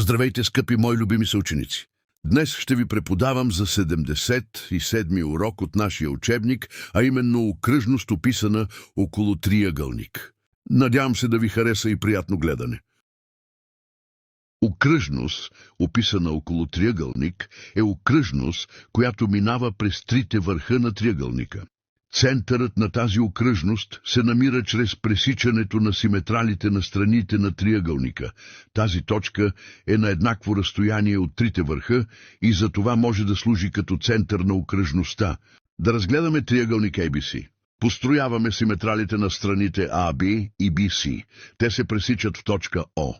Здравейте, скъпи мои любими съученици! Днес ще ви преподавам за 77-ми урок от нашия учебник, а именно окръжност, описана около триъгълник. Надявам се да ви хареса и приятно гледане. Окръжност, описана около триъгълник, е окръжност, която минава през трите върха на триъгълника. Центърът на тази окръжност се намира чрез пресичането на симетралите на страните на триъгълника. Тази точка е на еднакво разстояние от трите върха и за това може да служи като център на окръжността. Да разгледаме триъгълник ABC. Построяваме симетралите на страните AB и BC. Те се пресичат в точка О.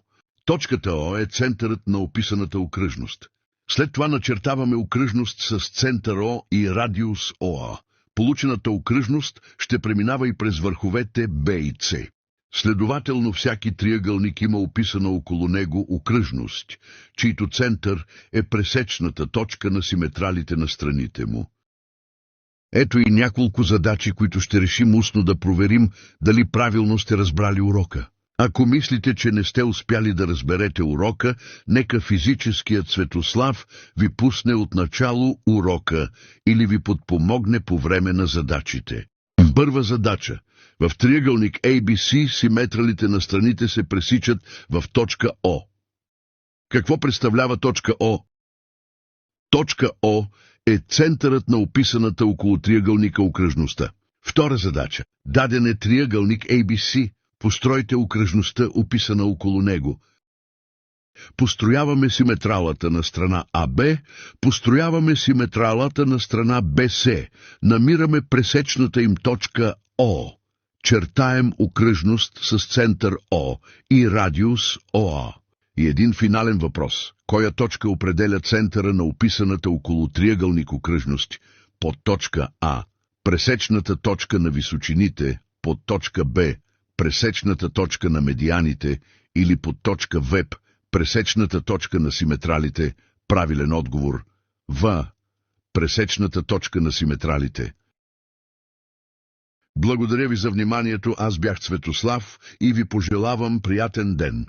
Точката О е центърът на описаната окръжност. След това начертаваме окръжност с център О и радиус ОА. Получената окръжност ще преминава и през върховете Б и С. Следователно всяки триъгълник има описана около него окръжност, чийто център е пресечната точка на симетралите на страните му. Ето и няколко задачи, които ще решим устно да проверим дали правилно сте разбрали урока. Ако мислите, че не сте успяли да разберете урока, нека физическият Светослав ви пусне от начало урока или ви подпомогне по време на задачите. Първа задача. В триъгълник ABC симетралите на страните се пресичат в точка О. Какво представлява точка О? Точка О е центърът на описаната около триъгълника окръжността. Втора задача. Даден е триъгълник ABC. Постройте окръжността, описана около него. Построяваме симетралата на страна АБ, построяваме симетралата на страна БС, намираме пресечната им точка О, чертаем окръжност с център О и радиус ОА. И един финален въпрос. Коя точка определя центъра на описаната около триъгълник окръжност? Под точка А. Пресечната точка на височините, под точка Б. Пресечната точка на медианите или под точка ВЕП, пресечната точка на симетралите, правилен отговор, В. Пресечната точка на симетралите. Благодаря ви за вниманието, аз бях Светослав и ви пожелавам приятен ден.